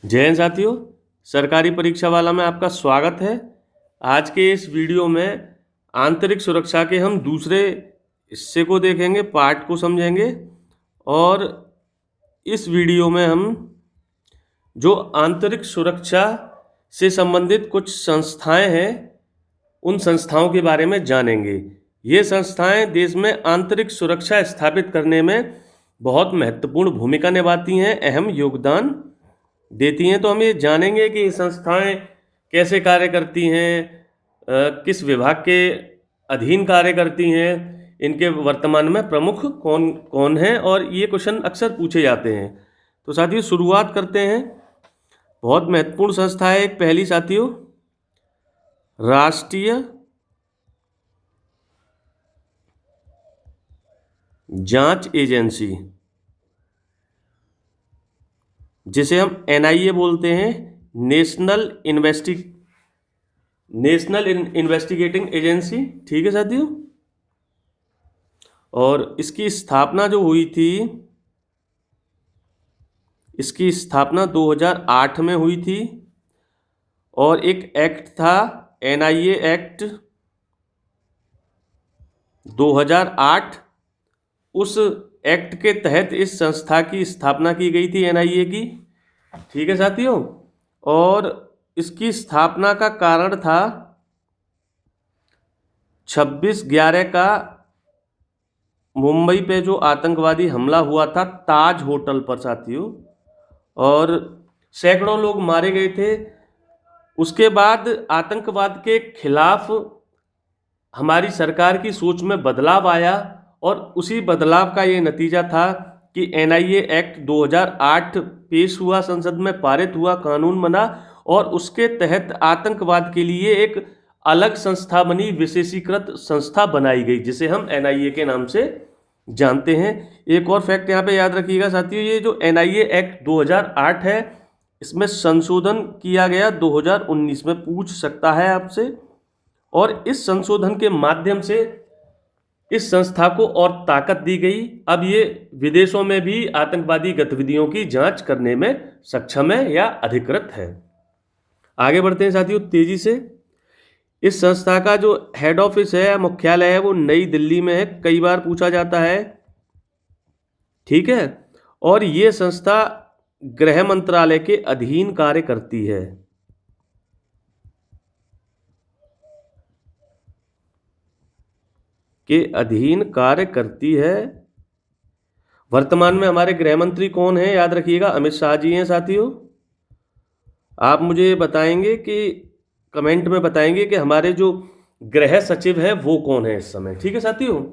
जय हिंद साथियों, सरकारी परीक्षा वाला में आपका स्वागत है। आज के इस वीडियो में आंतरिक सुरक्षा के हम दूसरे हिस्से को देखेंगे, पार्ट को समझेंगे। और इस वीडियो में हम जो आंतरिक सुरक्षा से संबंधित कुछ संस्थाएं हैं, उन संस्थाओं के बारे में जानेंगे। ये संस्थाएं देश में आंतरिक सुरक्षा स्थापित करने में बहुत महत्वपूर्ण भूमिका निभाती हैं, अहम योगदान देती हैं। तो हम ये जानेंगे कि ये संस्थाएं कैसे कार्य करती हैं, किस विभाग के अधीन कार्य करती हैं, इनके वर्तमान में प्रमुख कौन कौन हैं, और ये क्वेश्चन अक्सर पूछे जाते हैं। तो साथियों शुरुआत करते हैं। बहुत महत्वपूर्ण संस्था है एक पहली साथियों, राष्ट्रीय जांच एजेंसी, जिसे हम एनआईए बोलते हैं, नेशनल इन्वेस्टिगेटिंग एजेंसी। ठीक है साथियों। और इसकी स्थापना जो हुई थी, इसकी स्थापना 2008 में हुई थी। और एक एक्ट था, एनआईए एक्ट 2008। उस एक्ट के तहत इस संस्था की स्थापना की गई थी, एनआईए की। ठीक है साथियों। और इसकी स्थापना का कारण था 26/11 का मुंबई पे जो आतंकवादी हमला हुआ था ताज होटल पर साथियों, और सैकड़ों लोग मारे गए थे। उसके बाद आतंकवाद के खिलाफ हमारी सरकार की सोच में बदलाव आया, और उसी बदलाव का ये नतीजा था कि एनआईए एक्ट 2008 पेश हुआ, संसद में पारित हुआ, कानून बना, और उसके तहत आतंकवाद के लिए एक अलग संस्था बनी, विशेषीकृत संस्था बनाई गई, जिसे हम एनआईए के नाम से जानते हैं। एक और फैक्ट यहाँ पे याद रखिएगा साथियों, ये जो एनआईए एक्ट 2008 है, इसमें संशोधन किया गया 2019 में, पूछ सकता है आपसे। और इस संशोधन के माध्यम से इस संस्था को और ताकत दी गई। अब ये विदेशों में भी आतंकवादी गतिविधियों की जांच करने में सक्षम है या अधिकृत है। आगे बढ़ते हैं साथियों तेजी से। इस संस्था का जो हेड ऑफिस है, मुख्यालय है, वो नई दिल्ली में है, कई बार पूछा जाता है। ठीक है। और ये संस्था गृह मंत्रालय के अधीन कार्य करती है। के अधीन कार्य करती है। वर्तमान में हमारे गृह मंत्री कौन है, याद रखिएगा, अमित शाह जी हैं साथियों। आप मुझे बताएंगे कि कमेंट में बताएंगे कि हमारे जो गृह सचिव है वो कौन है इस समय। ठीक है साथियों।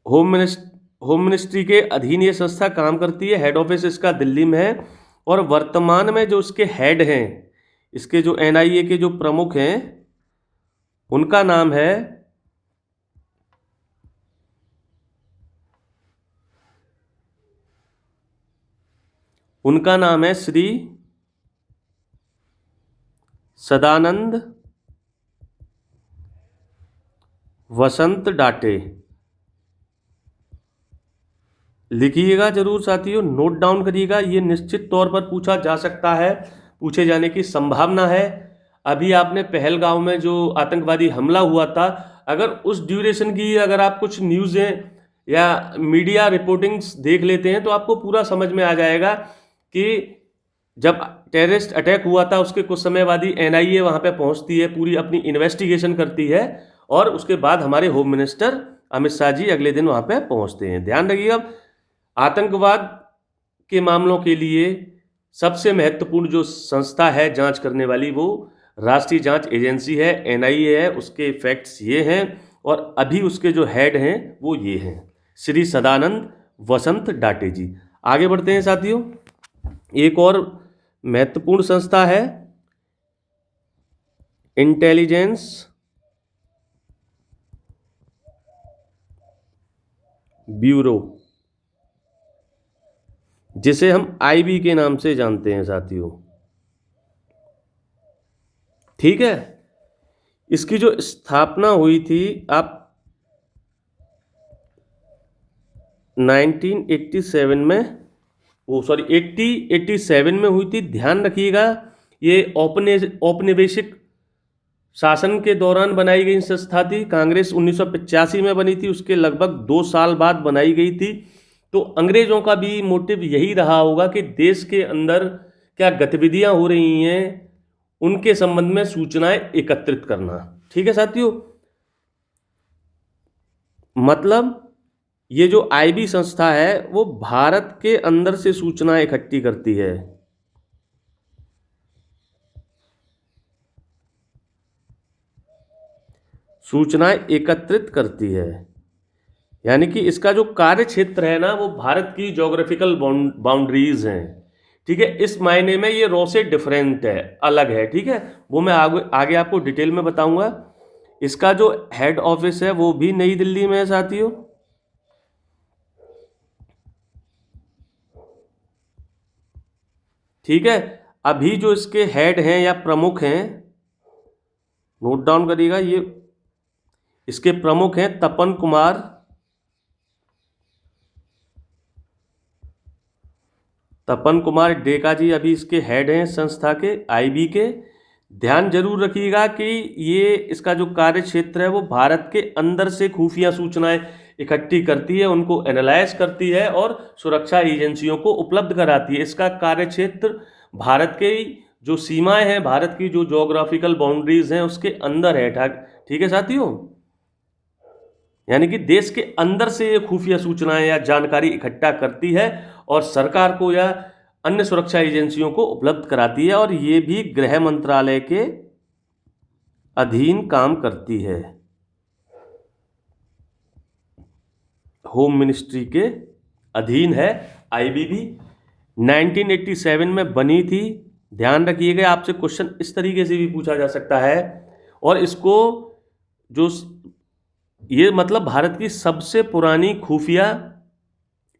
होम मिनिस्ट्री के अधीन ये संस्था काम करती है, हेड ऑफिस इसका दिल्ली में है। और वर्तमान में जो इसके हेड हैं, इसके जो एनआईए के जो प्रमुख हैं, उनका नाम है श्री सदानंद वसंत डाटे। लिखिएगा जरूर साथियों, नोट डाउन करिएगा, ये निश्चित तौर पर पूछा जा सकता है, पूछे जाने की संभावना है। अभी आपने पहलगांव में जो आतंकवादी हमला हुआ था, अगर उस ड्यूरेशन की अगर आप कुछ न्यूज़ें या मीडिया रिपोर्टिंग्स देख लेते हैं तो आपको पूरा समझ में आ जाएगा कि जब टेररिस्ट अटैक हुआ था उसके कुछ समय बाद ही एनआईए वहाँ पे पहुँचती है, पूरी अपनी इन्वेस्टिगेशन करती है, और उसके बाद हमारे होम मिनिस्टर अमित शाह जी अगले दिन वहाँ पे पहुँचते हैं। ध्यान रखिएगा, आतंकवाद के मामलों के लिए सबसे महत्वपूर्ण जो संस्था है जांच करने वाली, वो राष्ट्रीय जांच एजेंसी है, एनआईए है। उसके फैक्ट्स ये हैं, और अभी उसके जो हेड हैं वो ये हैं, श्री सदानंद वसंत डाटे जी। आगे बढ़ते हैं साथियों। एक और महत्वपूर्ण संस्था है इंटेलिजेंस ब्यूरो, जिसे हम आईबी के नाम से जानते हैं साथियों। ठीक है। इसकी जो स्थापना हुई थी, आप 1987 में वो सॉरी 87 में हुई थी। ध्यान रखिएगा, ये औपनिवेशिक शासन के दौरान बनाई गई संस्था थी। कांग्रेस 1985 में बनी थी, उसके लगभग 2 साल बाद बनाई गई थी। तो अंग्रेजों का भी मोटिव यही रहा होगा कि देश के अंदर क्या गतिविधियां हो रही हैं उनके संबंध में सूचनाएं एकत्रित करना। ठीक है साथियों, मतलब ये जो आईबी संस्था है वो भारत के अंदर से सूचनाएं इकट्ठी करती है। सूचनाएं एकत्रित करती है, यानी कि इसका जो कार्य क्षेत्र है ना वो भारत की ज्योग्राफिकल बाउंड्रीज हैं। ठीक है, इस मायने में ये रॉ से डिफरेंट है, अलग है। ठीक है, वो मैं आगे आपको डिटेल में बताऊंगा। इसका जो हेड ऑफिस है वो भी नई दिल्ली में है साथियों। ठीक है, अभी जो इसके हेड हैं या प्रमुख हैं, नोट डाउन करिएगा, ये इसके प्रमुख हैं तपन कुमार, डेका जी अभी इसके हेड हैं संस्था के, आईबी के। ध्यान जरूर रखिएगा कि ये इसका जो कार्य क्षेत्र है वो भारत के अंदर से खुफिया सूचनाएं इकट्ठी करती है, उनको एनालाइज करती है और सुरक्षा एजेंसियों को उपलब्ध कराती है। इसका कार्य क्षेत्र भारत के जो सीमाएं हैं, भारत की जो ज्योग्राफिकल बाउंड्रीज हैं उसके अंदर है। ठीक है साथियों, यानी कि देश के अंदर से ये खुफिया सूचनाएं या जानकारी इकट्ठा करती है और सरकार को या अन्य सुरक्षा एजेंसियों को उपलब्ध कराती है, और ये भी गृह मंत्रालय के अधीन काम करती है, होम मिनिस्ट्री के अधीन है आईबीबी। 1987 में बनी थी। ध्यान रखिएगा, आपसे क्वेश्चन इस तरीके से भी पूछा जा सकता है, और इसको जो ये मतलब भारत की सबसे पुरानी खुफिया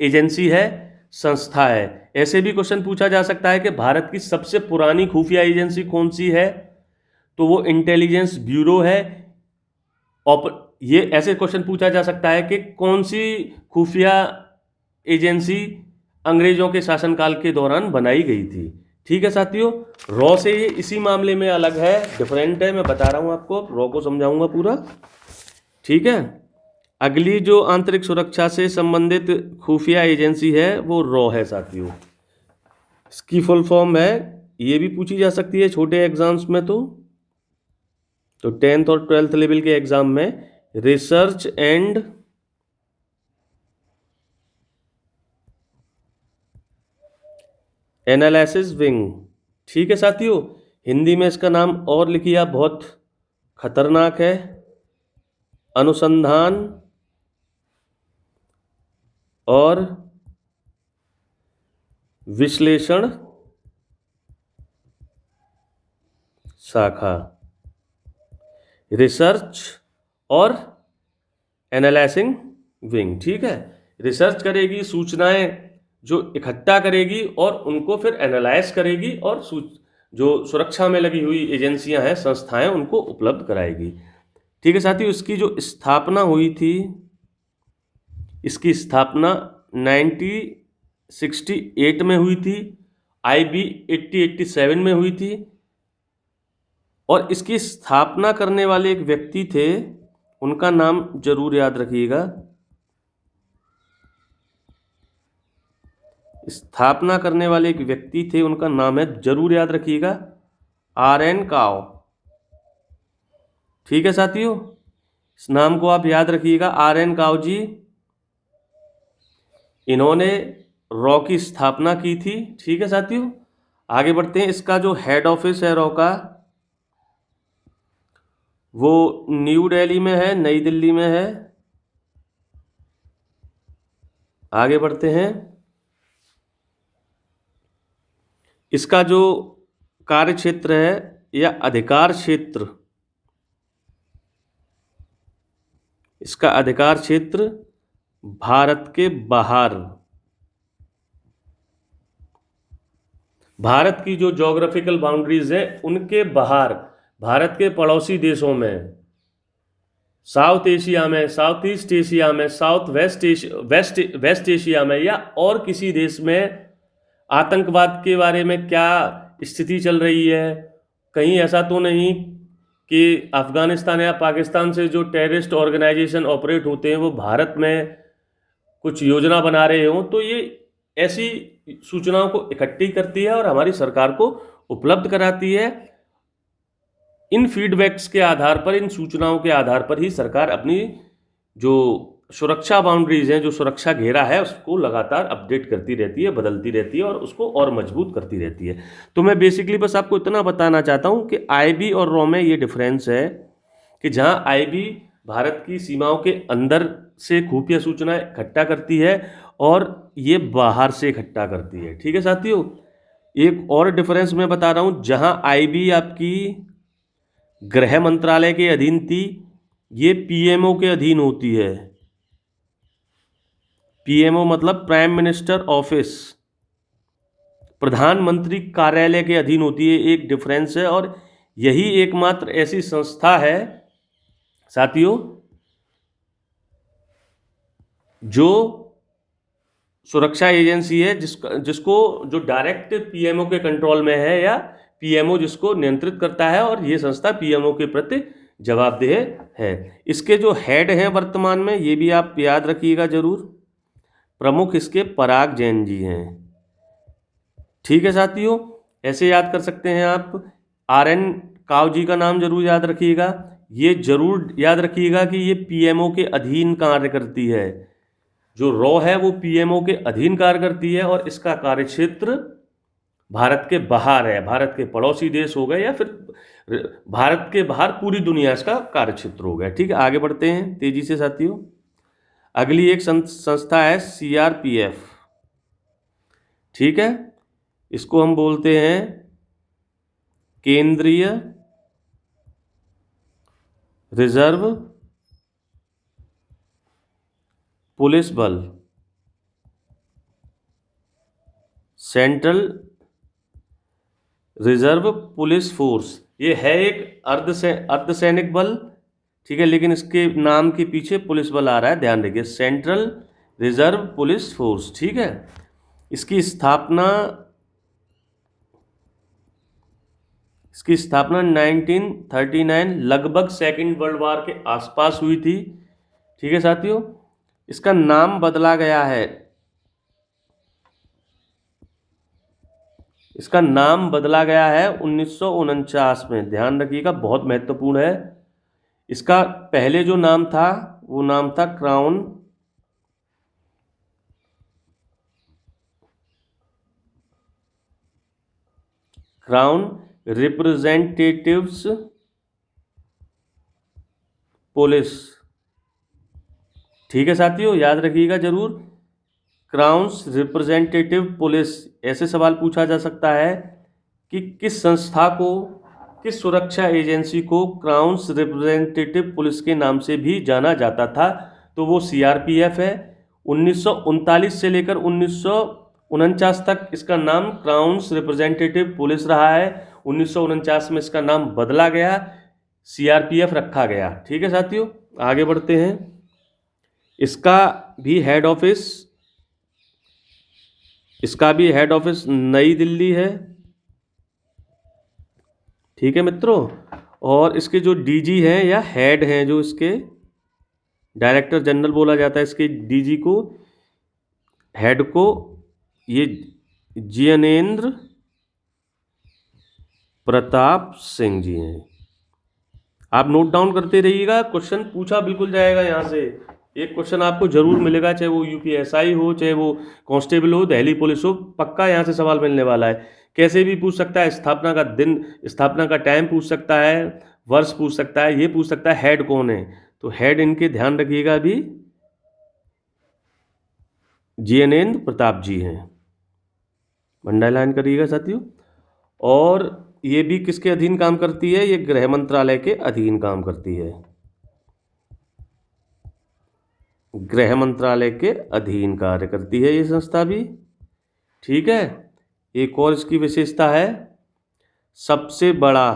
एजेंसी है, संस्था है। ऐसे भी क्वेश्चन पूछा जा सकता है कि भारत की सबसे पुरानी खुफिया एजेंसी कौन सी है, तो वो इंटेलिजेंस ब्यूरो है। ये ऐसे क्वेश्चन पूछा जा सकता है कि कौन सी खुफिया एजेंसी अंग्रेजों के शासनकाल के दौरान बनाई गई थी। ठीक है साथियों, रॉ से ये इसी मामले में अलग है, डिफरेंट है। मैं बता रहा हूं आपको, रॉ को समझाऊंगा पूरा। ठीक है, अगली जो आंतरिक सुरक्षा से संबंधित खुफिया एजेंसी है वो रॉ है साथियों। इसकी फुल फॉर्म है, ये भी पूछी जा सकती है छोटे एग्जाम्स में। तो 10th और 12th लेवल के एग्जाम में रिसर्च एंड एनालिसिस विंग। ठीक है साथियों, हिंदी में इसका नाम और लिखिए आप, बहुत खतरनाक है, अनुसंधान और विश्लेषण शाखा। रिसर्च और एनालाइजिंग विंग। ठीक है, रिसर्च करेगी, सूचनाएं जो इकट्ठा करेगी और उनको फिर एनालाइज करेगी, और जो सुरक्षा में लगी हुई एजेंसियां हैं, संस्थाएं, उनको उपलब्ध कराएगी। ठीक है साथियों, इसकी जो स्थापना हुई थी, इसकी स्थापना 1968 में हुई थी, आईबी 87 में हुई थी, और इसकी स्थापना करने वाले एक व्यक्ति थे, उनका नाम जरूर याद रखिएगा। स्थापना करने वाले एक व्यक्ति थे, उनका नाम है, जरूर याद रखिएगा, RN काओ। ठीक है साथियों, इस नाम को आप याद रखिएगा, RN काओ जी। इन्होंने रॉ की स्थापना की थी। ठीक है साथियों, आगे बढ़ते हैं। इसका जो हेड ऑफिस है रॉ का, वो न्यू दिल्ली में है, नई दिल्ली में है। आगे बढ़ते हैं। इसका जो कार्य क्षेत्र है या अधिकार क्षेत्र, इसका अधिकार क्षेत्र भारत के बाहर, भारत की जो ज्योग्राफिकल बाउंड्रीज है उनके बाहर, भारत के पड़ोसी देशों में, साउथ एशिया में, साउथ ईस्ट एशिया में, साउथ वेस्ट एशिया में, या और किसी देश में आतंकवाद के बारे में क्या स्थिति चल रही है, कहीं ऐसा तो नहीं कि अफगानिस्तान या पाकिस्तान से जो टेररिस्ट ऑर्गेनाइजेशन ऑपरेट होते हैं वो भारत में कुछ योजना बना रहे हों, तो ये ऐसी सूचनाओं को इकट्ठी करती है और हमारी सरकार को उपलब्ध कराती है। इन फीडबैक्स के आधार पर, इन सूचनाओं के आधार पर ही सरकार अपनी जो सुरक्षा बाउंड्रीज हैं, जो सुरक्षा घेरा है, उसको लगातार अपडेट करती रहती है, बदलती रहती है और उसको और मजबूत करती रहती है। तो मैं बेसिकली बस आपको इतना बताना चाहता हूँ कि आईबी और रॉ में ये डिफरेंस है कि जहाँ आईबी भारत की सीमाओं के अंदर से खुफिया सूचनाएं इकट्ठा करती है और ये बाहर से इकट्ठा करती है। ठीक है साथियों, एक और डिफरेंस मैं बता रहा हूँ, जहाँ आईबी आपकी गृह मंत्रालय के अधीन थी, ये पीएमओ के अधीन होती है। पीएमओ मतलब प्राइम मिनिस्टर ऑफिस, प्रधानमंत्री कार्यालय के अधीन होती है। एक डिफरेंस है और यही एकमात्र ऐसी संस्था है साथियों जो सुरक्षा एजेंसी है जिसको जो डायरेक्ट पीएमओ के कंट्रोल में है, या पीएमओ जिसको नियंत्रित करता है, और ये संस्था पीएमओ के प्रति जवाबदेह है। इसके जो हेड हैं वर्तमान में, ये भी आप याद रखिएगा जरूर, प्रमुख इसके पराग जैन जी हैं। ठीक है साथियों, ऐसे याद कर सकते हैं आप। आर.एन. काव जी का नाम जरूर याद रखिएगा। ये जरूर याद रखिएगा कि ये पीएमओ के अधीन कार्य करती है। जो रॉ है वो पीएमओ के अधीन कार्य करती है और इसका कार्यक्षेत्र भारत के बाहर है, भारत के पड़ोसी देश हो गए या फिर भारत के बाहर पूरी दुनिया इसका कार्यक्षेत्र हो गया। ठीक है, आगे बढ़ते हैं तेजी से साथियों। अगली एक संस्था है सीआरपीएफ। ठीक है, इसको हम बोलते हैं केंद्रीय रिजर्व पुलिस बल, सेंट्रल रिजर्व पुलिस फोर्स। ये है एक अर्धसैनिक बल। ठीक है, लेकिन इसके नाम के पीछे पुलिस बल आ रहा है, ध्यान रखिए, सेंट्रल रिजर्व पुलिस फोर्स। ठीक है, इसकी स्थापना 1939 लगभग सेकेंड वर्ल्ड वॉर के आसपास हुई थी। ठीक है साथियों, इसका नाम बदला गया है, इसका नाम बदला गया है 1949 में, ध्यान रखिएगा, बहुत महत्वपूर्ण है। इसका पहले जो नाम था वो नाम था क्राउन रिप्रेजेंटेटिव्स पुलिस। ठीक है साथियों, याद रखिएगा जरूर, क्राउन्स रिप्रेजेंटेटिव पुलिस। ऐसे सवाल पूछा जा सकता है कि किस संस्था को, किस सुरक्षा एजेंसी को क्राउन्स रिप्रेजेंटेटिव पुलिस के नाम से भी जाना जाता था, तो वो सीआरपीएफ है। 1939 से लेकर 1949 तक इसका नाम क्राउन्स रिप्रेजेंटेटिव पुलिस रहा है। 1949 में इसका नाम बदला गया, सीआरपीएफ रखा गया। ठीक है साथियों, आगे बढ़ते हैं। इसका भी हेड ऑफिस नई दिल्ली है। ठीक है मित्रों, और इसके जो डीजी हैं या हेड हैं, जो इसके डायरेक्टर जनरल बोला जाता है, इसके डीजी को, हेड को, ये जिनेंद्र प्रताप सिंह जी हैं। आप नोट डाउन करते रहिएगा, क्वेश्चन पूछा बिल्कुल जाएगा यहाँ से। एक क्वेश्चन आपको जरूर मिलेगा, चाहे वो यूपीएसआई हो, चाहे वो कांस्टेबल हो, दिल्ली पुलिस हो, पक्का यहाँ से सवाल मिलने वाला है। कैसे भी पूछ सकता है, स्थापना का दिन, स्थापना का टाइम पूछ सकता है, वर्ष पूछ सकता है, ये पूछ सकता है हेड कौन है। तो हेड इनके ध्यान रखिएगा अभी जिनेंद्र प्रताप जी हैं, अंडरलाइन करिएगा साथियों। और ये भी किसके अधीन काम करती है, ये गृह मंत्रालय के अधीन काम करती है, गृह मंत्रालय के अधीन कार्य करती है ये संस्था भी। ठीक है, एक और इसकी विशेषता है, सबसे बड़ा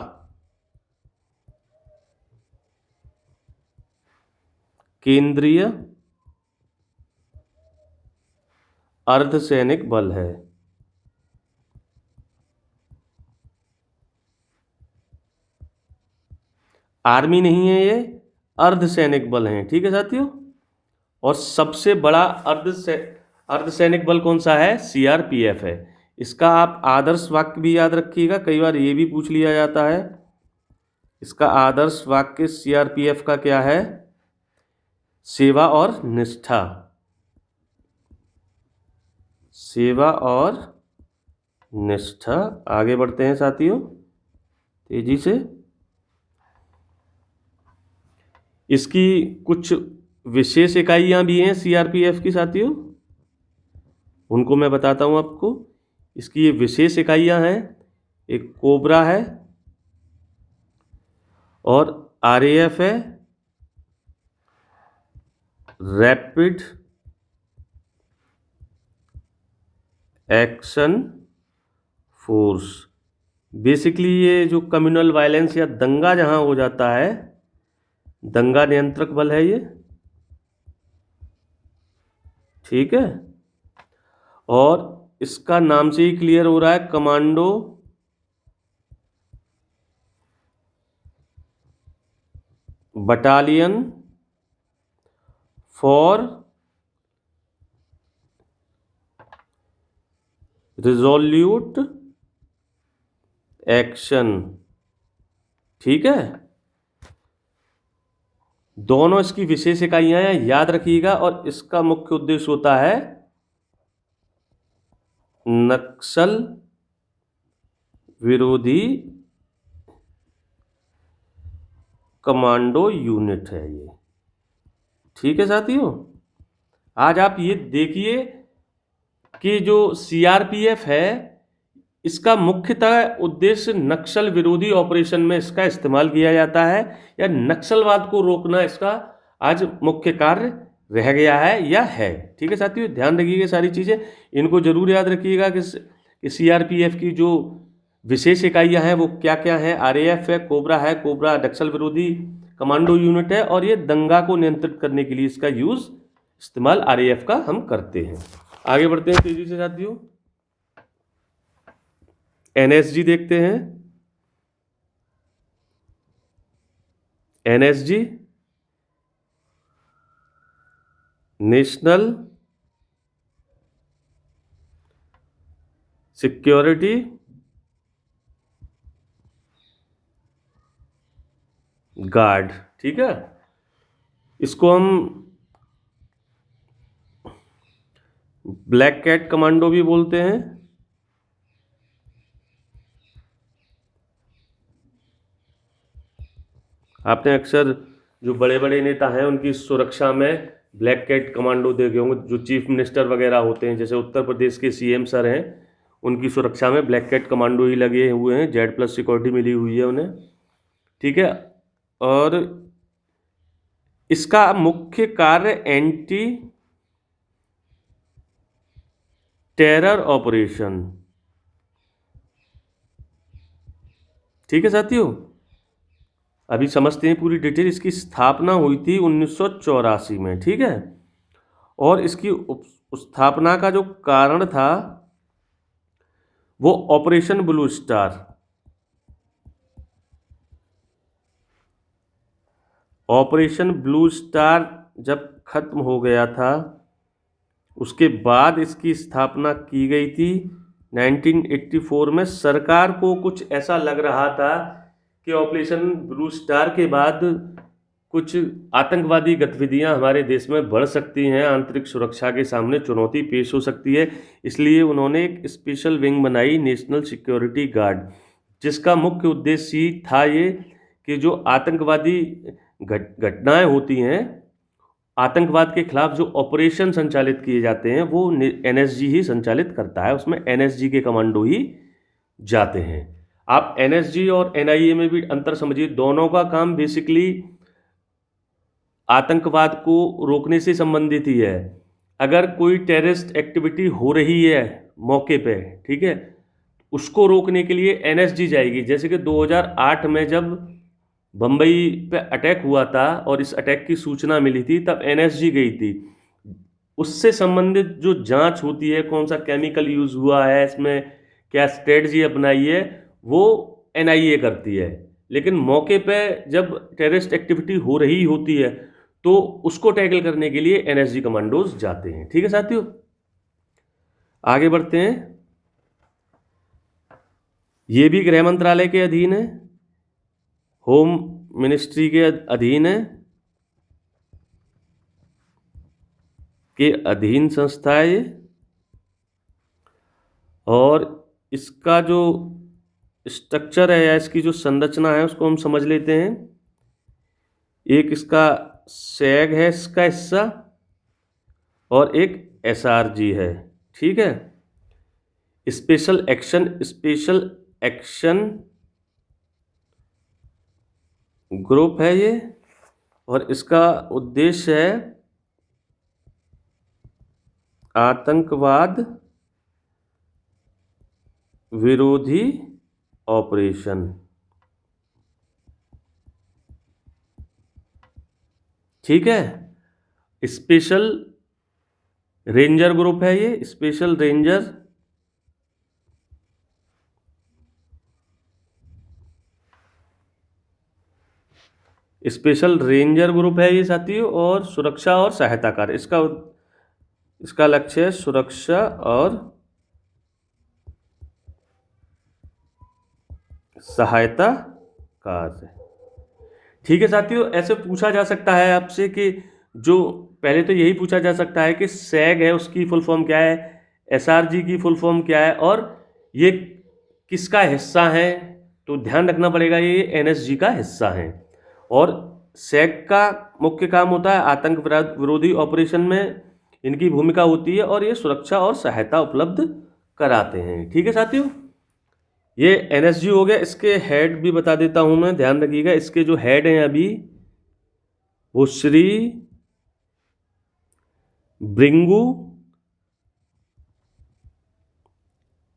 केंद्रीय अर्धसैनिक बल है। आर्मी नहीं है, ये अर्धसैनिक बल हैं। ठीक है साथियों। और सबसे बड़ा अर्धसैनिक बल कौन सा है? सीआरपीएफ है। इसका आप आदर्श वाक्य भी याद रखिएगा, कई बार ये भी पूछ लिया जाता है। इसका आदर्श वाक्य सीआरपीएफ का क्या है? सेवा और निष्ठा। सेवा और निष्ठा। आगे बढ़ते हैं साथियों तेजी से। इसकी कुछ विशेष इकाइयां भी हैं सीआरपीएफ की साथियों, उनको मैं बताता हूं आपको। इसकी ये विशेष इकाइयां हैं, एक कोबरा है और आरएएफ है, रैपिड एक्शन फोर्स। बेसिकली ये जो कम्युनल वायलेंस या दंगा जहां हो जाता है, दंगा नियंत्रक बल है ये। ठीक है। और इसका नाम से ही क्लियर हो रहा है, commando battalion for resolute action. ठीक है। दोनों इसकी विशेष इकाइयां हैं, याद रखिएगा। और इसका मुख्य उद्देश्य होता है नक्सल विरोधी कमांडो यूनिट है ये। ठीक है साथियों। आज आप ये देखिए कि जो सीआरपीएफ है, इसका मुख्यतः उद्देश्य नक्सल विरोधी ऑपरेशन में इसका इस्तेमाल किया जाता है, या नक्सलवाद को रोकना इसका आज मुख्य कार्य रह गया है या है। ठीक है साथियों, ध्यान रखिएगा सारी चीज़ें, इनको जरूर याद रखिएगा कि सीआरपीएफ की जो विशेष इकाइयां हैं वो क्या क्या हैं। आरएएफ है, कोबरा नक्सल विरोधी कमांडो यूनिट है, और ये दंगा को नियंत्रित करने के लिए इसका यूज इस्तेमाल आरएएफ का हम करते हैं। आगे बढ़ते हैं तेजी से साथियों। एनएसजी देखते हैं। NSG national security guard. ठीक है। इसको हम ब्लैक कैट कमांडो भी बोलते हैं। आपने अक्सर जो बड़े बड़े नेता हैं उनकी सुरक्षा में ब्लैक कैट कमांडो देखे होंगे। जो चीफ मिनिस्टर वगैरह होते हैं, जैसे उत्तर प्रदेश के सीएम सर हैं, उनकी सुरक्षा में ब्लैक कैट कमांडो ही लगे हुए हैं, Z+ सिक्योरिटी मिली हुई है उन्हें। ठीक है। और इसका मुख्य कार्य एंटी टेरर ऑपरेशन। ठीक है साथियों। अभी समझते हैं पूरी डिटेल। इसकी स्थापना हुई थी 1984 में। ठीक है। और इसकी स्थापना का जो कारण था वो operation blue star. Operation blue star जब खत्म हो गया था, उसके बाद इसकी स्थापना की गई थी 1984 में। सरकार को कुछ ऐसा लग रहा था कि ऑपरेशन ब्लू स्टार के बाद कुछ आतंकवादी गतिविधियां हमारे देश में बढ़ सकती हैं, आंतरिक सुरक्षा के सामने चुनौती पेश हो सकती है। इसलिए उन्होंने एक स्पेशल विंग बनाई, नेशनल सिक्योरिटी गार्ड, जिसका मुख्य उद्देश्य ही था ये कि जो आतंकवादी घटनाएं होती हैं, आतंकवाद के खिलाफ जो ऑपरेशन संचालित किए जाते हैं, वो एनएसजी ही संचालित करता है। उसमें एनएसजी के कमांडो ही जाते हैं। आप एनएसजी और एनआईए में भी अंतर समझिए। दोनों का काम बेसिकली आतंकवाद को रोकने से संबंधित ही है। अगर कोई टेररिस्ट एक्टिविटी हो रही है मौके पे, ठीक है, उसको रोकने के लिए एनएसजी जाएगी। जैसे कि 2008 में जब बम्बई पे अटैक हुआ था और इस अटैक की सूचना मिली थी, तब एनएसजी गई थी। उससे संबंधित जो जांच होती है, कौन सा केमिकल यूज़ हुआ है, इसमें क्या स्ट्रेटजी अपनाई है, वो एनआईए करती है। लेकिन मौके पे जब टेररिस्ट एक्टिविटी हो रही होती है तो उसको टैकल करने के लिए एनएसजी कमांडोज जाते हैं। ठीक है साथियों, आगे बढ़ते हैं। ये भी गृह मंत्रालय के अधीन है, होम मिनिस्ट्री के अधीन है, के अधीन संस्था है ये। और इसका जो स्ट्रक्चर है या इसकी जो संरचना है उसको हम समझ लेते हैं। एक इसका सैग है इसका हिस्सा, और एक एसआरजी है। ठीक है, स्पेशल एक्शन ग्रुप है ये, और इसका उद्देश्य है आतंकवाद विरोधी ऑपरेशन। ठीक है, स्पेशल रेंजर ग्रुप है ये, स्पेशल रेंजर ग्रुप है ये साथियों। और सुरक्षा और सहायता कार्य, इसका लक्ष्य है सुरक्षा और सहायता कार्य। ठीक है साथियों, ऐसे पूछा जा सकता है आपसे कि जो पहले तो यही पूछा जा सकता है कि सैग है उसकी फुल फॉर्म क्या है, एसआरजी की फुल फॉर्म क्या है, और ये किसका हिस्सा है। तो ध्यान रखना पड़ेगा ये एनएसजी का हिस्सा है। और सैग का मुख्य काम होता है आतंक विरोधी ऑपरेशन में इनकी भूमिका होती है, और ये सुरक्षा और सहायता उपलब्ध कराते हैं। ठीक है साथियों, ये एनएसजी हो गया। इसके हेड भी बता देता हूं मैं, ध्यान रखिएगा। इसके जो हेड हैं अभी वो श्री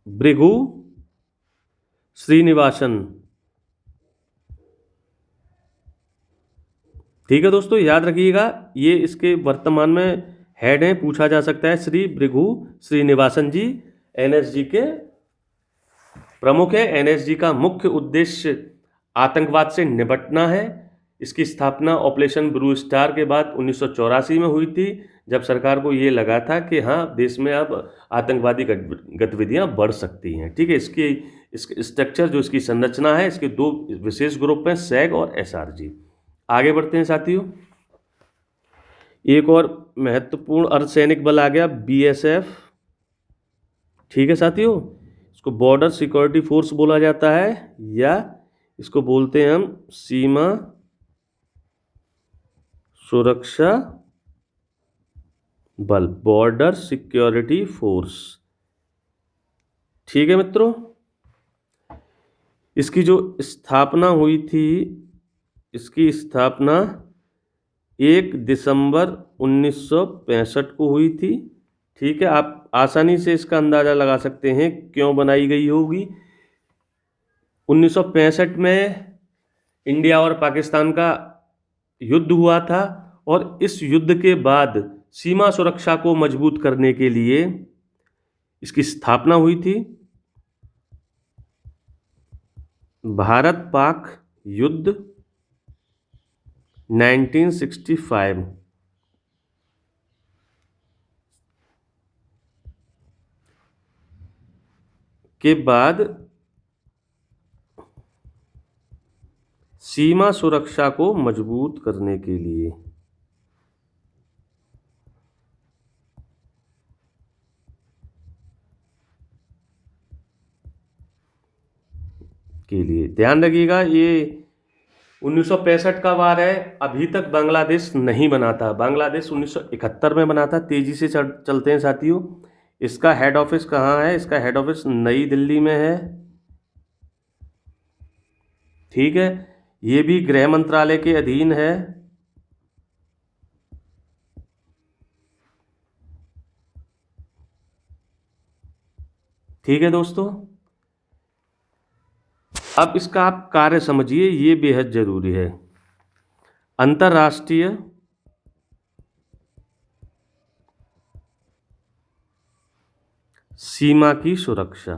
भृगु श्रीनिवासन। ठीक है दोस्तों, याद रखिएगा ये इसके वर्तमान में हेड हैं, पूछा जा सकता है। श्री भृगु श्रीनिवासन जी एनएसजी के प्रमुख है। एनएसजी का मुख्य उद्देश्य आतंकवाद से निपटना है। इसकी स्थापना ऑपरेशन ब्लू स्टार के बाद 1984 में हुई थी, जब सरकार को ये लगा था कि हाँ देश में अब आतंकवादी गतिविधियां बढ़ सकती हैं। ठीक है, इसकी स्ट्रक्चर जो इसकी संरचना है, इसके दो विशेष ग्रुप हैं, सैग और एसआरजी। आगे बढ़ते हैं साथियों। एक और महत्वपूर्ण अर्धसैनिक बल आ गया बीएसएफ। ठीक है साथियों, इसको बॉर्डर सिक्योरिटी फोर्स बोला जाता है, या इसको बोलते हैं हम सीमा सुरक्षा बल, बॉर्डर सिक्योरिटी फोर्स। ठीक है मित्रों, इसकी जो स्थापना हुई थी, इसकी स्थापना 1 दिसंबर 1965 को हुई थी। ठीक है, आप आसानी से इसका अंदाज़ा लगा सकते हैं क्यों बनाई गई होगी। 1965 में इंडिया और पाकिस्तान का युद्ध हुआ था, और इस युद्ध के बाद सीमा सुरक्षा को मजबूत करने के लिए इसकी स्थापना हुई थी। भारत पाक युद्ध 1965 के बाद सीमा सुरक्षा को मजबूत करने के लिए ध्यान रखिएगा, ये 1965 का वार है। अभी तक बांग्लादेश नहीं बना था, बांग्लादेश 1971 में बना था। तेजी से चलते हैं साथियों। इसका हेड ऑफिस कहाँ है? इसका हेड ऑफिस नई दिल्ली में है। ठीक है, ये भी गृह मंत्रालय के अधीन है। ठीक है दोस्तों, अब इसका आप कार्य समझिए, ये बेहद जरूरी है। अंतर्राष्ट्रीय सीमा की सुरक्षा,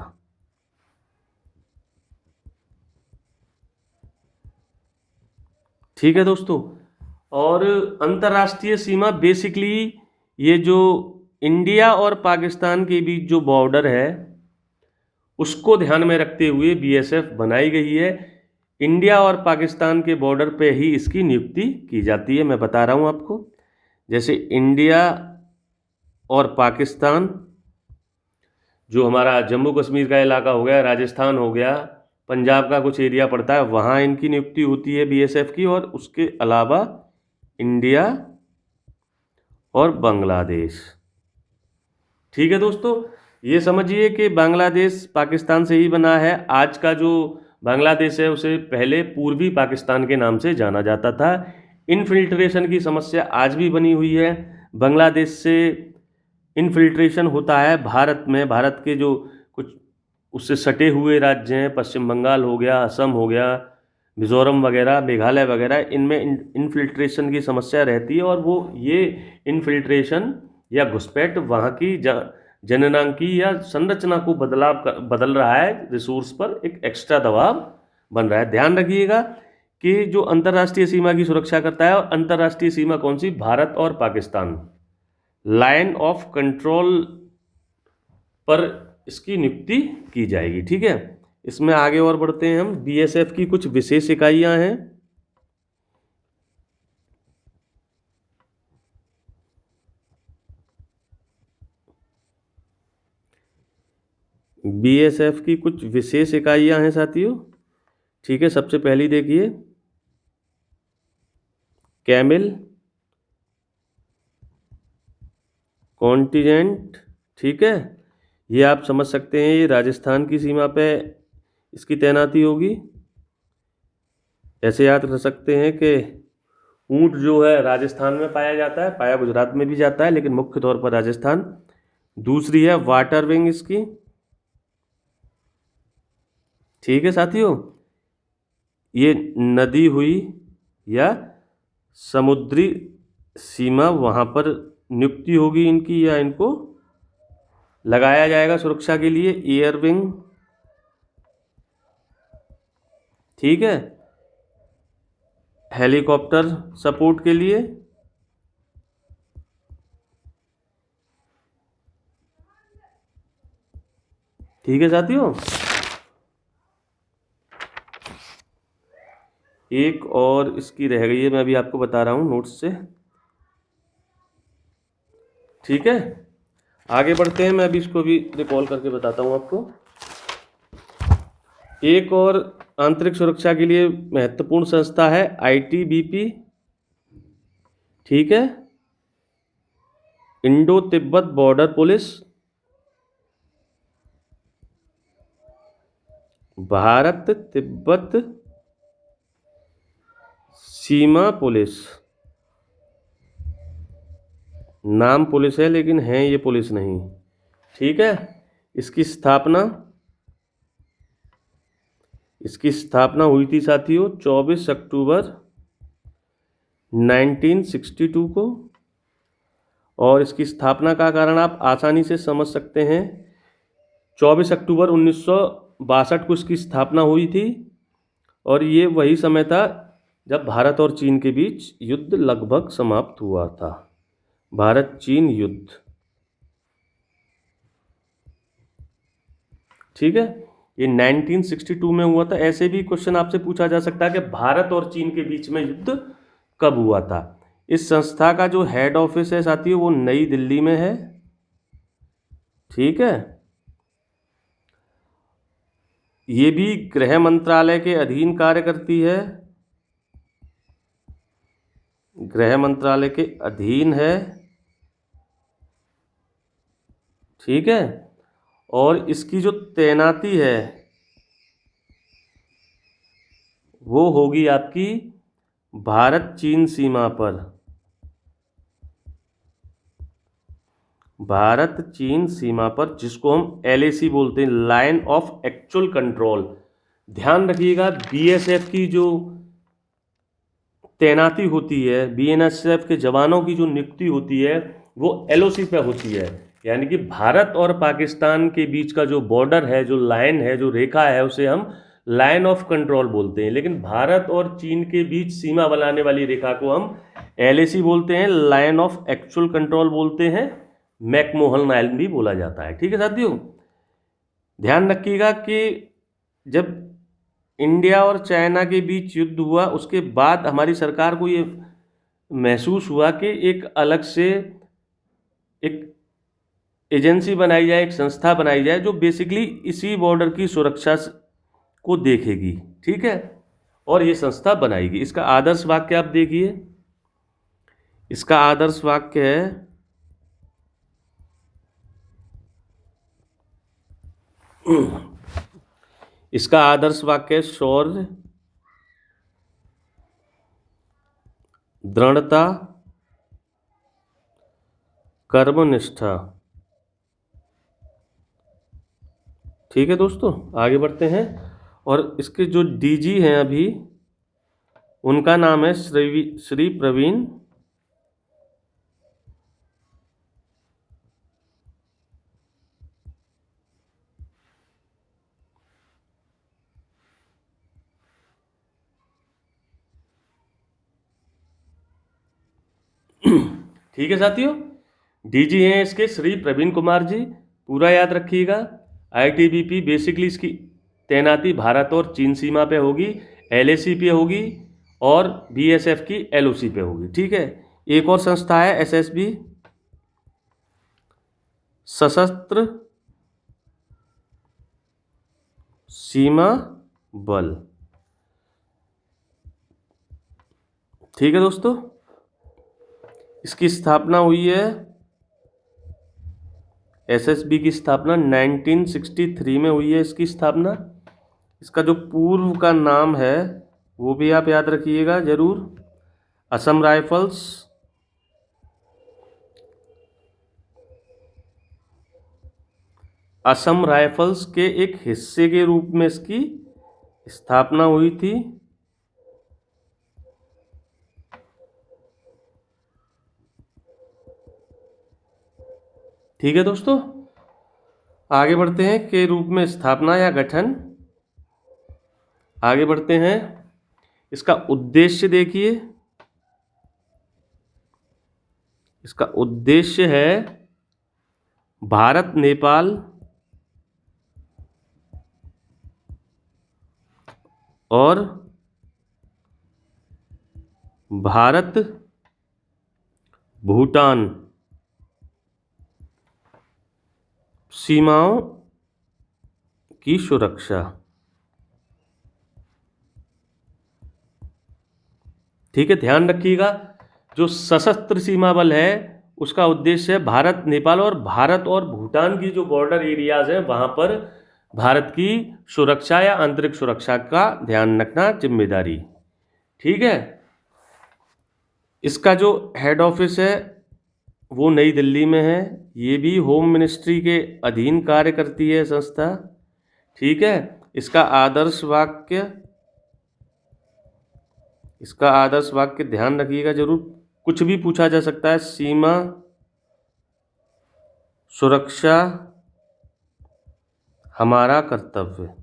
ठीक है दोस्तों। और अंतर्राष्ट्रीय सीमा बेसिकली ये जो इंडिया और पाकिस्तान के बीच जो बॉर्डर है उसको ध्यान में रखते हुए बीएसएफ बनाई गई है। इंडिया और पाकिस्तान के बॉर्डर पे ही इसकी नियुक्ति की जाती है। मैं बता रहा हूँ आपको, जैसे इंडिया और पाकिस्तान, जो हमारा जम्मू कश्मीर का इलाका हो गया, राजस्थान हो गया, पंजाब का कुछ एरिया पड़ता है, वहाँ इनकी नियुक्ति होती है बीएसएफ की। और उसके अलावा इंडिया और बांग्लादेश। ठीक है दोस्तों, ये समझिए कि बांग्लादेश पाकिस्तान से ही बना है। आज का जो बांग्लादेश है उसे पहले पूर्वी पाकिस्तान के नाम से जाना जाता था। इनफिल्ट्रेशन की समस्या आज भी बनी हुई है। बांग्लादेश से इनफिल्ट्रेशन होता है भारत में। भारत के जो कुछ उससे सटे हुए राज्य हैं, पश्चिम बंगाल हो गया, असम हो गया, मिज़ोरम वगैरह, मेघालय वगैरह, इनमें इनफिल्ट्रेशन की समस्या रहती है। और वो ये इनफिल्ट्रेशन या घुसपैठ वहाँ की जननांकी या संरचना को बदल रहा है। रिसोर्स पर एक एक्स्ट्रा दबाव बन रहा है। ध्यान रखिएगा कि जो अंतर्राष्ट्रीय सीमा की सुरक्षा करता है, और अंतर्राष्ट्रीय सीमा कौन सी, भारत और पाकिस्तान, लाइन ऑफ कंट्रोल पर इसकी नियुक्ति की जाएगी। ठीक है, इसमें आगे और बढ़ते हैं हम। बीएसएफ की कुछ विशेष इकाइयां हैं। बीएसएफ की कुछ विशेष इकाइयां हैं साथियों। ठीक है, सबसे पहली देखिए कैमिल कॉन्टिजेंट। ठीक है, ये आप समझ सकते हैं, ये राजस्थान की सीमा पे इसकी तैनाती होगी। ऐसे याद रख सकते हैं कि ऊंट जो है राजस्थान में पाया जाता है, पाया गुजरात में भी जाता है, लेकिन मुख्य तौर पर राजस्थान। दूसरी है वाटर विंग इसकी। ठीक है साथियों, ये नदी हुई या समुद्री सीमा, वहाँ पर नियुक्ति होगी इनकी या इनको लगाया जाएगा सुरक्षा के लिए। एयर विंग, ठीक है, हेलीकॉप्टर सपोर्ट के लिए। ठीक है साथियों, एक और इसकी रह गई है, मैं अभी आपको बता रहा हूँ नोट्स से। ठीक है, आगे बढ़ते हैं। मैं अभी इसको भी रिकॉल करके बताता हूँ आपको। एक और आंतरिक सुरक्षा के लिए महत्वपूर्ण संस्था है आईटीबीपी। ठीक है, Indo Tibet border police, Bharat Tibet सीमा पुलिस। नाम पुलिस है लेकिन है ये पुलिस नहीं। ठीक है, इसकी स्थापना हुई थी साथियों 24 अक्टूबर 1962 को। और इसकी स्थापना का कारण आप आसानी से समझ सकते हैं। 24 अक्टूबर 1962 को इसकी स्थापना हुई थी, और ये वही समय था जब भारत और चीन के बीच युद्ध लगभग समाप्त हुआ था। भारत चीन युद्ध। ठीक है, ये 1962 में हुआ था। ऐसे भी क्वेश्चन आपसे पूछा जा सकता है कि भारत और चीन के बीच में युद्ध कब हुआ था। इस संस्था का जो हेड ऑफिस है साथियों वो नई दिल्ली में है। ठीक है, ये भी गृह मंत्रालय के अधीन कार्य करती है, गृह मंत्रालय के अधीन है। ठीक है, और इसकी जो तैनाती है वो होगी आपकी भारत चीन सीमा पर। भारत चीन सीमा पर, जिसको हम एलएसी बोलते हैं, लाइन ऑफ एक्चुअल कंट्रोल। ध्यान रखिएगा, बीएसएफ की जो तैनाती होती है, बीएसएफ के जवानों की जो नियुक्ति होती है वो एलओसी पे होती है। यानी कि भारत और पाकिस्तान के बीच का जो बॉर्डर है, जो लाइन है, जो रेखा है, उसे हम लाइन ऑफ कंट्रोल बोलते हैं, लेकिन भारत और चीन के बीच सीमा बनाने वाली रेखा को हम LAC बोलते हैं, लाइन ऑफ एक्चुअल कंट्रोल बोलते हैं, मैकमोहन लाइन भी बोला जाता है। ठीक है साथियों, ध्यान रखिएगा कि जब इंडिया और चाइना के बीच युद्ध हुआ उसके बाद हमारी सरकार को ये महसूस हुआ कि एक अलग से एक एजेंसी बनाई जाए, एक संस्था बनाई जाए जो बेसिकली इसी बॉर्डर की सुरक्षा को देखेगी। ठीक है, और ये संस्था बनाएगी। इसका आदर्श वाक्य आप देखिए, इसका आदर्श वाक्य है इसका आदर्श वाक्य है शौर्य, दृढ़ता, कर्मनिष्ठा। ठीक है दोस्तों, आगे बढ़ते हैं। और इसके जो DG हैं अभी, उनका नाम है श्री प्रवीण ठीक है साथियों, DG हैं इसके श्री प्रवीण कुमार जी, पूरा याद रखिएगा। ITBP बेसिकली इसकी तैनाती भारत और चीन सीमा पे होगी, LAC पे होगी और BSF की LOC पे होगी। ठीक है, एक और संस्था है SSB, सशस्त्र सीमा बल। ठीक है दोस्तों, इसकी स्थापना हुई है, SSB की स्थापना 1963 में हुई है इसकी स्थापना। इसका जो पूर्व का नाम है वो भी आप याद रखिएगा जरूर, असम राइफल्स। असम राइफल्स के एक हिस्से के रूप में इसकी स्थापना हुई थी। ठीक है दोस्तों, आगे बढ़ते हैं, के रूप में स्थापना या गठन। आगे बढ़ते हैं, इसका उद्देश्य देखिए, इसका उद्देश्य है भारत नेपाल और भारत भूटान सीमाओं की सुरक्षा। ठीक है, ध्यान रखिएगा, जो सशस्त्र सीमा बल है उसका उद्देश्य है भारत नेपाल और भूटान की जो बॉर्डर एरियाज हैं वहां पर भारत की सुरक्षा या आंतरिक सुरक्षा का ध्यान रखना जिम्मेदारी। ठीक है, इसका जो हेड ऑफिस है वो नई दिल्ली में है, ये भी होम मिनिस्ट्री के अधीन कार्य करती है संस्था। ठीक है, इसका आदर्श वाक्य ध्यान रखिएगा जरूर, कुछ भी पूछा जा सकता है, सीमा सुरक्षा हमारा कर्तव्य।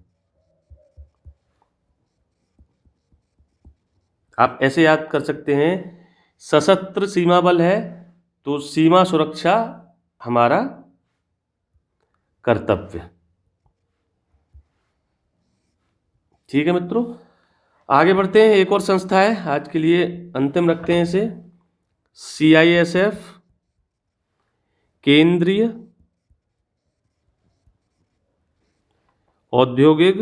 आप ऐसे याद कर सकते हैं, सशस्त्र सीमा बल है तो सीमा सुरक्षा हमारा कर्तव्य। ठीक है मित्रों, आगे बढ़ते हैं, एक और संस्था है आज के लिए अंतिम रखते हैं इसे, CISF, केंद्रीय औद्योगिक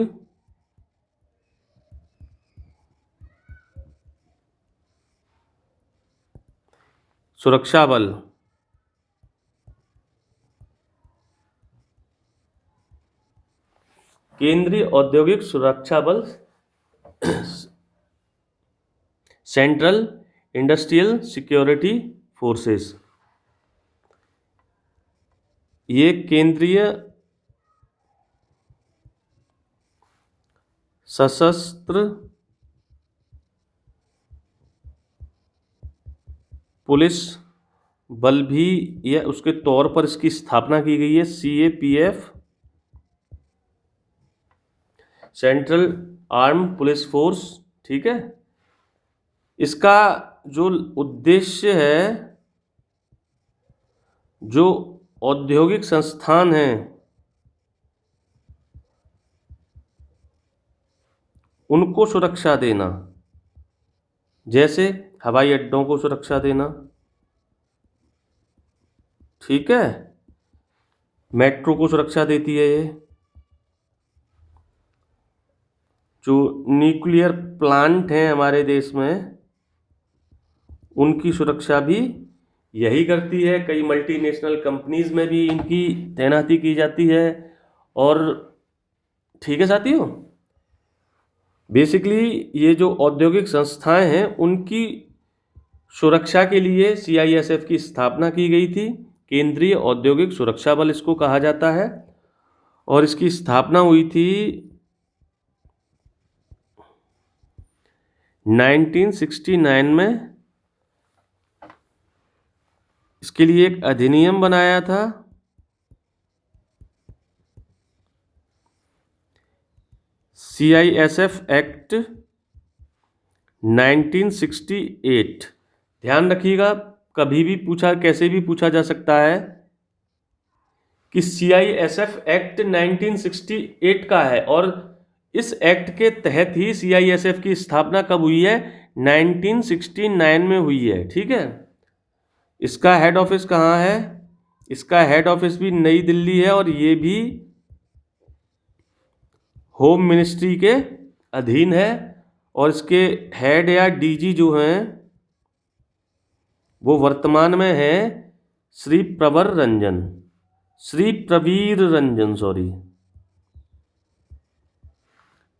सुरक्षा बल। केंद्रीय औद्योगिक सुरक्षा बल, सेंट्रल इंडस्ट्रियल सिक्योरिटी फोर्सेस। ये केंद्रीय सशस्त्र पुलिस बल भी या उसके तौर पर इसकी स्थापना की गई है, CAPF, central arm police force, ठीक है। इसका जो उद्देश्य है, जो औद्योगिक संस्थान हैं उनको सुरक्षा देना, जैसे हवाई अड्डों को सुरक्षा देना, ठीक है, मेट्रो को सुरक्षा देती है ये, जो न्यूक्लियर प्लांट हैं हमारे देश में उनकी सुरक्षा भी यही करती है। कई मल्टीनेशनल कंपनीज में भी इनकी तैनाती की जाती है। और ठीक है साथियों, बेसिकली ये जो औद्योगिक संस्थाएं हैं उनकी सुरक्षा के लिए CISF की स्थापना की गई थी। केंद्रीय औद्योगिक सुरक्षा बल इसको कहा जाता है, और इसकी स्थापना हुई थी 1969 में। इसके लिए एक अधिनियम बनाया था, CISF एक्ट 1968। ध्यान रखिएगा, कभी भी पूछा, कैसे भी पूछा जा सकता है कि CISF एक्ट 1968 का है, और इस एक्ट के तहत ही CISF की स्थापना कब हुई है? 1969 में हुई है, ठीक है। इसका हेड ऑफिस कहाँ है? इसका हेड ऑफिस भी नई दिल्ली है, और ये भी होम मिनिस्ट्री के अधीन है। और इसके हेड या DG जो हैं वो वर्तमान में है श्री प्रवीर रंजन, सॉरी,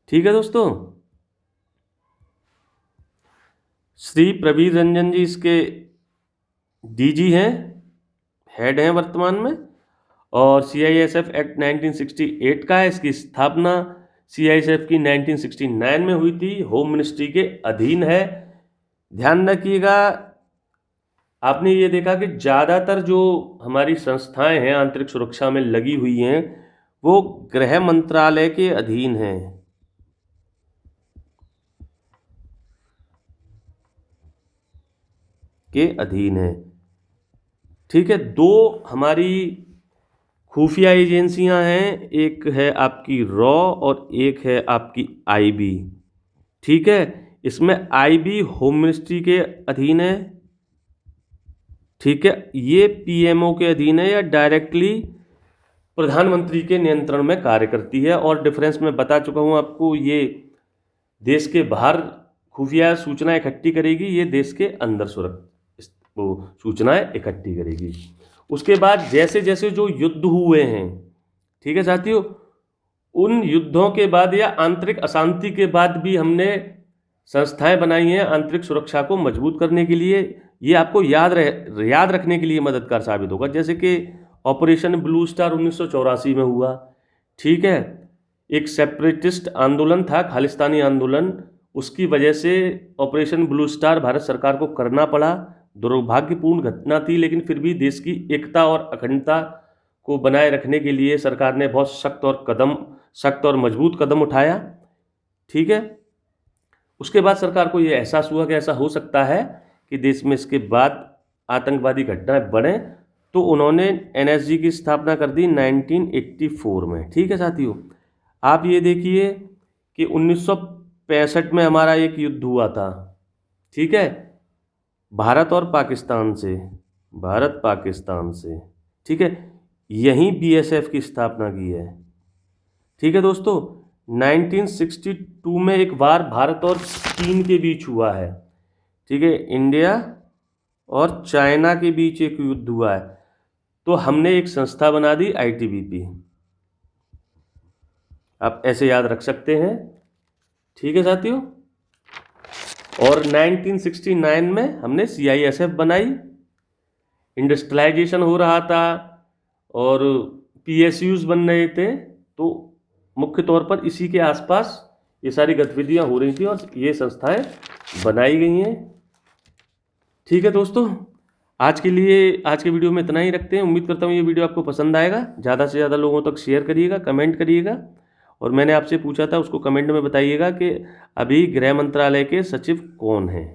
ठीक है दोस्तों। श्री प्रवीर रंजन जी इसके DG हैं, हेड हैं वर्तमान में। और CISF एक्ट 1968 का है। इसकी स्थापना CISF की 1969 में हुई थी, होम मिनिस्ट्री के अधीन है। ध्यान रखिएगा, आपने ये देखा कि ज़्यादातर जो हमारी संस्थाएं हैं आंतरिक सुरक्षा में लगी हुई हैं वो गृह मंत्रालय के अधीन हैं, ठीक है। दो हमारी खुफिया एजेंसियां हैं, एक है आपकी रॉ और एक है आपकी IB, ठीक है। इसमें IB होम मिनिस्ट्री के अधीन है, ठीक है। ये PMO के अधीन है या डायरेक्टली प्रधानमंत्री के नियंत्रण में कार्य करती है। और डिफरेंस मैं बता चुका हूँ आपको, ये देश के बाहर खुफिया सूचना इकट्ठी करेगी, ये देश के अंदर सूचनाएं इकट्ठी करेगी। उसके बाद जैसे जैसे जो युद्ध हुए हैं, ठीक है साथियों, उन युद्धों के बाद या आंतरिक अशांति के बाद भी हमने संस्थाएं बनाई हैं आंतरिक सुरक्षा को मजबूत करने के लिए। ये आपको याद रखने के लिए मददगार साबित होगा। जैसे कि ऑपरेशन ब्लू स्टार 1984 में हुआ, ठीक है। एक सेपरेटिस्ट आंदोलन था, खालिस्तानी आंदोलन, उसकी वजह से ऑपरेशन ब्लू स्टार भारत सरकार को करना पड़ा। दुर्भाग्यपूर्ण घटना थी, लेकिन फिर भी देश की एकता और अखंडता को बनाए रखने के लिए सरकार ने बहुत सख्त और मजबूत कदम उठाया, ठीक है। उसके बाद सरकार को ये एहसास हुआ कि ऐसा हो सकता है कि देश में इसके बाद आतंकवादी घटनाएं बढ़ें, तो उन्होंने NSG की स्थापना कर दी 1984 में, ठीक है साथियों। आप ये देखिए कि 1965 में हमारा एक युद्ध हुआ था, ठीक है, भारत पाकिस्तान से, ठीक है। यहीं BSF की स्थापना की है, ठीक है दोस्तों। 1962 में एक बार भारत और चीन के बीच हुआ है, ठीक है, इंडिया और चाइना के बीच एक युद्ध हुआ है, तो हमने एक संस्था बना दी ITBP, आप ऐसे याद रख सकते हैं, ठीक है साथियों। और 1969 में हमने CISF बनाई। इंडस्ट्रियलाइजेशन हो रहा था और PSUs बन रहे थे, तो मुख्य तौर पर इसी के आसपास ये सारी गतिविधियां हो रही थी और ये संस्थाएं बनाई गई हैं, ठीक है दोस्तों। आज के वीडियो में इतना ही रखते हैं। उम्मीद करता हूँ ये वीडियो आपको पसंद आएगा। ज़्यादा से ज़्यादा लोगों तक शेयर करिएगा, कमेंट करिएगा और मैंने आपसे पूछा था, उसको कमेंट में बताइएगा कि अभी गृह मंत्रालय के सचिव कौन हैं।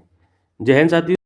जय हिंद साथियों।